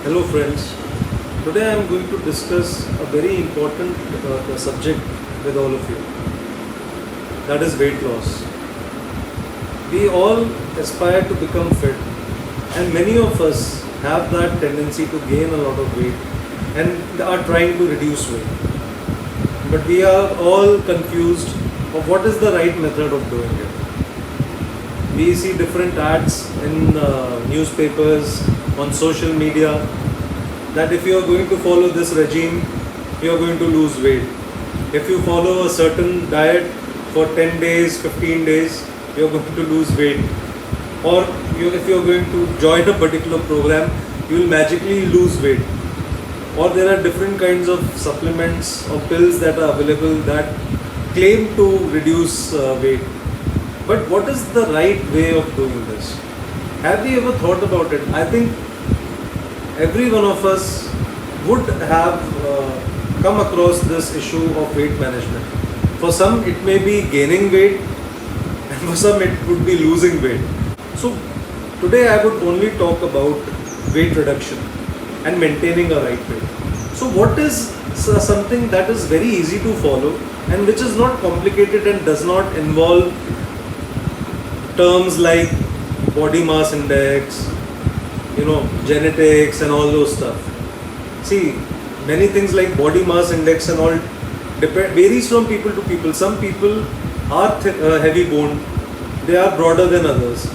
Hello friends, today I am going to discuss a very important subject with all of you, that is weight loss. We all aspire to become fit, and many of us have that tendency to gain a lot of weight and are trying to reduce weight. But we are all confused of what is the right method of doing it. We see different ads in newspapers, on social media, that if you are going to follow this regime, you are going to lose weight. If you follow a certain diet for 10 days, 15 days, you are going to lose weight. Or if you are going to join a particular program, you will magically lose weight. Or there are different kinds of supplements or pills that are available that claim to reduce weight. But what is the right way of doing this? Have you ever thought about it? I think every one of us would have come across this issue of weight management. For some, it may be gaining weight, and for some, it would be losing weight. So, today I would only talk about weight reduction and maintaining a right weight. So, what is something that is very easy to follow and which is not complicated and does not involve terms like body mass index, genetics and all those stuff. See, many things like body mass index and all varies from people to people. Some people are heavy boned, they are broader than others.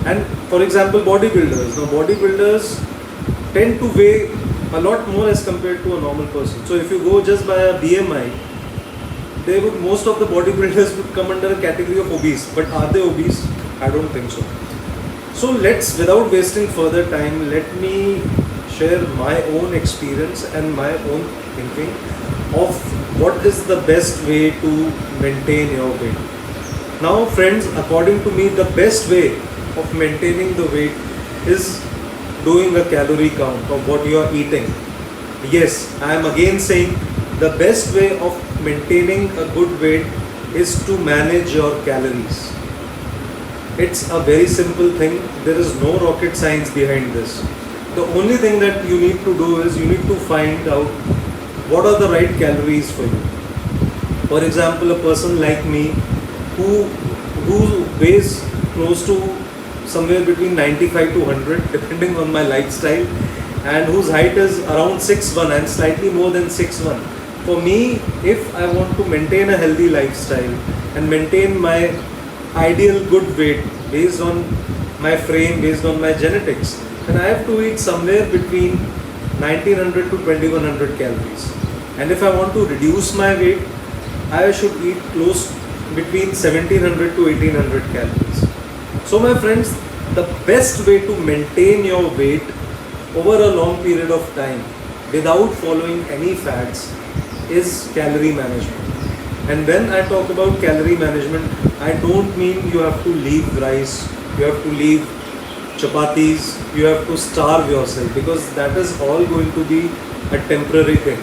And for example, bodybuilders. Now, bodybuilders tend to weigh a lot more as compared to a normal person. So, if you go just by a BMI, most of the bodybuilders would come under a category of obese. But are they obese? I don't think so. So without wasting further time, let me share my own experience and my own thinking of what is the best way to maintain your weight. Now friends, according to me, the best way of maintaining the weight is doing a calorie count of what you are eating. Yes, I am again saying the best way of maintaining a good weight is to manage your calories. It's a very simple thing. There is no rocket science behind this. The only thing that you need to do is you need to find out what are the right calories for you. For example, a person like me who weighs close to somewhere between 95 to 100 depending on my lifestyle, and whose height is around 6'1" and slightly more than 6'1". For me, if I want to maintain a healthy lifestyle and maintain my ideal good weight based on my frame, based on my genetics, then I have to eat somewhere between 1900 to 2100 calories. And if I want to reduce my weight, I should eat close between 1700 to 1800 calories. So my friends, the best way to maintain your weight over a long period of time without following any fads is calorie management. And when I talk about calorie management, I don't mean you have to leave rice, you have to leave chapatis, you have to starve yourself, because that is all going to be a temporary thing.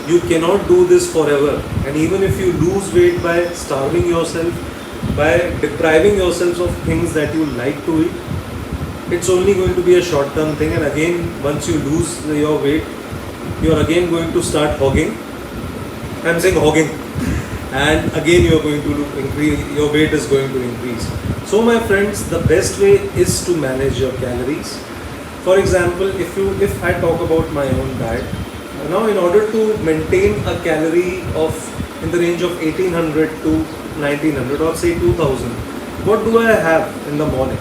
You cannot do this forever. And even if you lose weight by starving yourself, by depriving yourself of things that you like to eat, it's only going to be a short-term thing. And again, once you lose your weight, you are again going to start hogging. I'm saying hogging. And again you are going to increase, your weight is going to increase. So my friends, the best way is to manage your calories. For example, if I talk about my own diet, now in order to maintain a calorie of in the range of 1800 to 1900 or say 2000, what do I have in the morning?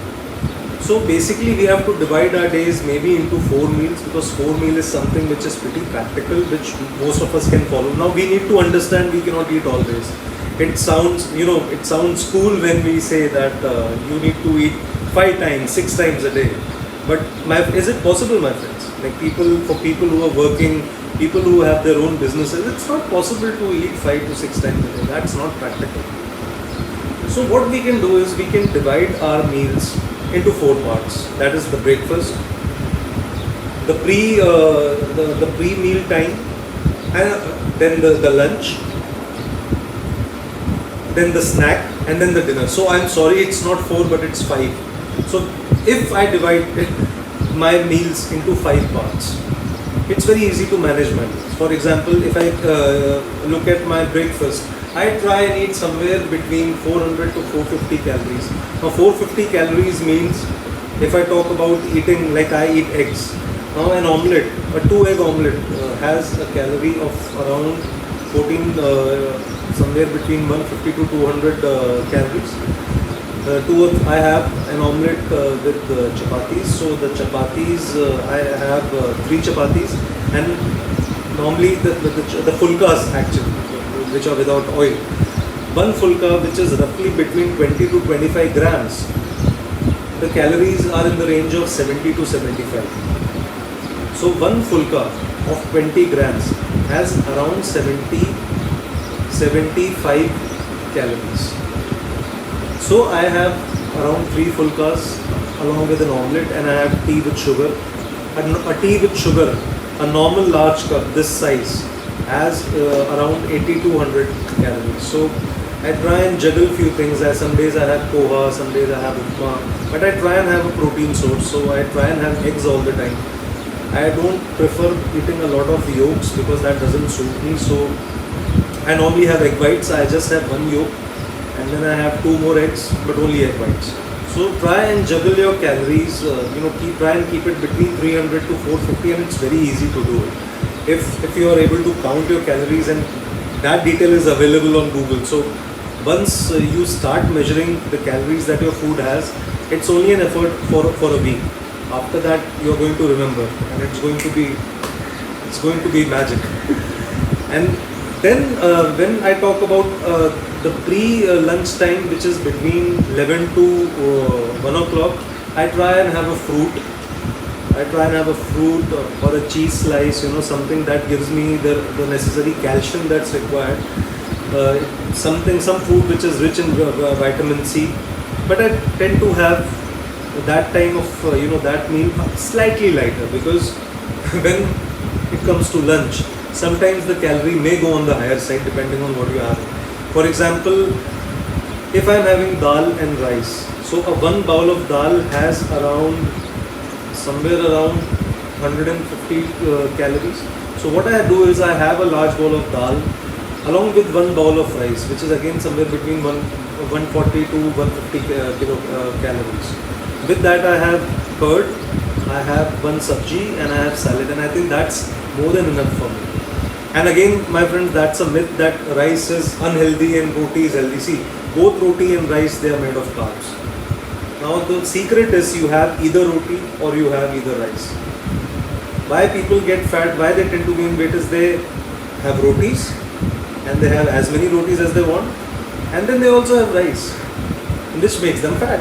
So basically we have to divide our days maybe into 4 meals, because 4 meal is something which is pretty practical, which most of us can follow. Now we need to understand we cannot eat always. It sounds cool when we say that you need to eat 5 times, 6 times a day. But is it possible, my friends? Like for people who are working, people who have their own businesses, it's not possible to eat 5 to 6 times a day. That's not practical. So what we can do is we can divide our meals into 4 parts. That is the breakfast, the pre-meal time, and then the lunch, then the snack, and then the dinner. So I'm sorry, it's not 4 but it's 5. So if I divide it, my meals into 5 parts. It's very easy to manage my meals. For example, if I look at my breakfast, I try and eat somewhere between 400 to 450 calories. Now 450 calories means, if I talk about eating, like I eat eggs. Now an omelette, a 2 egg omelette has a calorie of around 14, somewhere between 150 to 200 calories. I have an omelette with chapatis. So the chapatis, I have 3 chapatis, and normally the fulkas actually, which are without oil. One fulka, which is roughly between 20 to 25 grams, the calories are in the range of 70 to 75. So one fulka of 20 grams has around 75 calories. So I have around 3 fulkas along with an omelette, and I have tea with sugar. A tea with sugar, a normal large cup this size, has around 80 to 100 calories. So I try and juggle few things. Some days I have poha, some days I have upma, but I try and have a protein source. So I try and have eggs all the time. I don't prefer eating a lot of yolks because that doesn't suit me. So I normally have egg whites. I just have one yolk, and then I have 2 more eggs, but only egg whites. So try and juggle your calories. Try and keep it between 300 to 450, and it's very easy to do it. If you are able to count your calories, and that detail is available on Google. So once you start measuring the calories that your food has, it's only an effort for a week. After that, you're going to remember, and it's going to be magic. And then when I talk about the pre-lunch time, which is between 11 to 1 o'clock, I try and have a fruit. I try and have a fruit or a cheese slice, something that gives me the necessary calcium that's required. Some food which is rich in vitamin C. But I tend to have that time of that meal slightly lighter, because when it comes to lunch, sometimes the calorie may go on the higher side depending on what you have. For example, if I'm having dal and rice, so a 1 bowl of dal has somewhere around 150 calories. So what I do is I have a large bowl of dal along with 1 bowl of rice, which is again somewhere between 140 to 150 calories. With that I have curd, I have 1 sabji, and I have salad, and I think that's more than enough for me. And again, my friends, that's a myth that rice is unhealthy and roti is healthy. See, both roti and rice, they are made of carbs. Now the secret is you have either roti or you have either rice. Why people get fat, why they tend to gain weight, is they have rotis, and they have as many rotis as they want, and then they also have rice, which makes them fat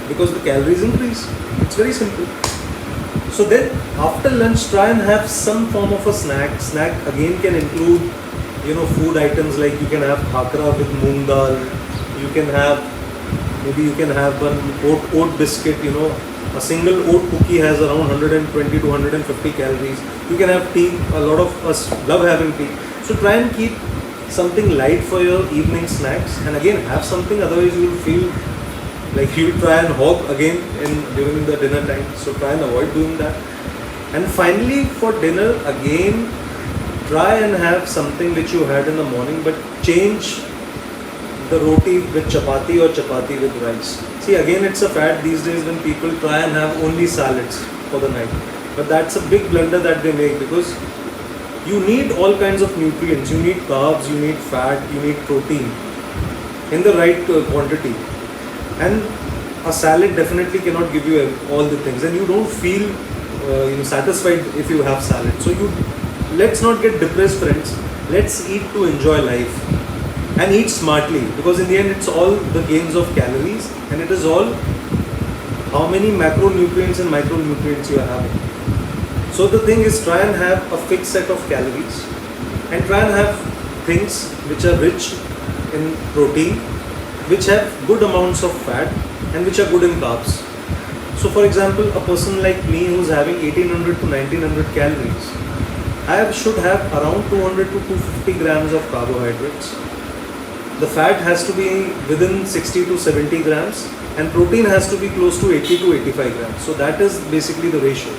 because the calories increase. It's very simple. So then after lunch, try and have some form of a snack. Snack again can include food items like you can have khakra with moong dal, you can have one oat biscuit. A single oat cookie has around 120 to 150 calories. You can have tea. A lot of us love having tea. So try and keep something light for your evening snacks, and again have something, otherwise you will feel like you try and hog again during the dinner time. So try and avoid doing that. And finally, for dinner, again try and have something which you had in the morning, but change the roti with chapati or chapati with rice. See, again it's a fad these days when people try and have only salads for the night, but that's a big blunder that they make, because you need all kinds of nutrients. You need carbs, you need fat, you need protein in the right quantity. And a salad definitely cannot give you all the things, and you don't feel satisfied if you have salad. So let's not get depressed, friends. Let's eat to enjoy life, and eat smartly, because in the end it's all the gains of calories, and it is all how many macronutrients and micronutrients you are having. So the thing is, try and have a fixed set of calories, and try and have things which are rich in protein, which have good amounts of fat, and which are good in carbs. So for example, a person like me who's having 1800 to 1900 calories, I should have around 200 to 250 grams of carbohydrates, the fat has to be within 60 to 70 grams and protein has to be close to 80 to 85 grams. So that is basically the ratio,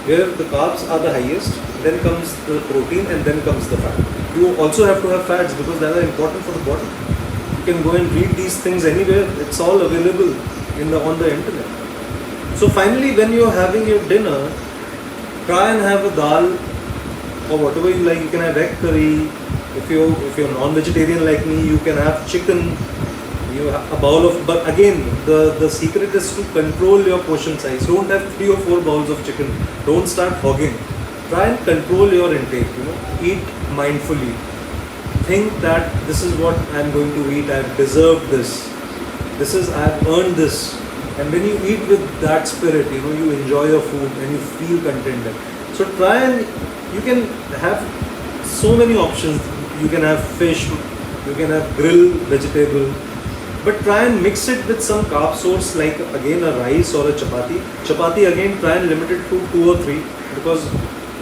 where the carbs are the highest, then comes the protein and then comes the fat. You also have to have fats because they are important for the body. You can go and read these things anywhere. It's all available on the internet. So finally, when you're having your dinner, try and have a dal or whatever you like. You can have egg curry. If you're non-vegetarian like me, you can have chicken. You have a bowl of. But again, the secret is to control your portion size. Don't have 3 or 4 bowls of chicken. Don't start hogging. Try and control your intake. Eat mindfully. Think that this is what I'm going to eat. I've deserved this. I've earned this. And when you eat with that spirit, you enjoy your food and you feel contented. So try and you can have so many options. You can have fish, you can have grilled vegetable, but try and mix it with some carb source like again a rice or a chapati. Chapati again, try and limit it to 2 or 3 because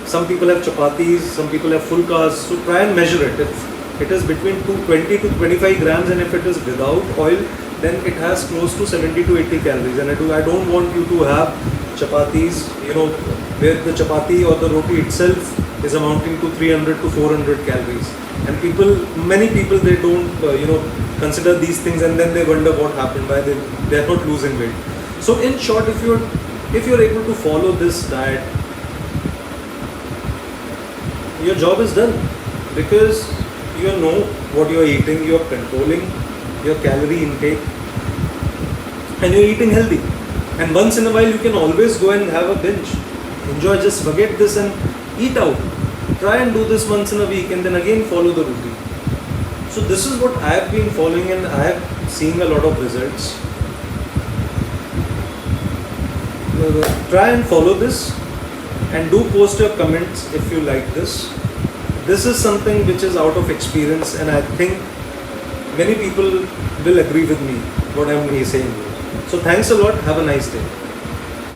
some people have chapatis, some people have full carbs. So try and measure it. If it is between 20 to 25 grams and if it is without oil, then it has close to 70 to 80 calories. And I don't want you to have chapatis, where the chapati or the roti itself is amounting to 300 to 400 calories. And many people, they don't, consider these things and then they wonder what happened, why they are not losing weight. So in short, if you're able to follow this diet, your job is done because you know what you're eating, you're controlling your calorie intake and you're eating healthy. And once in a while you can always go and have a binge. Enjoy, just forget this and eat out. Try and do this once in a week and then again follow the routine. So this is what I have been following and I have seen a lot of results. Try and follow this and do post your comments if you like this. This is something which is out of experience and I think many people will agree with me what I'm saying. So thanks a lot. Have a nice day.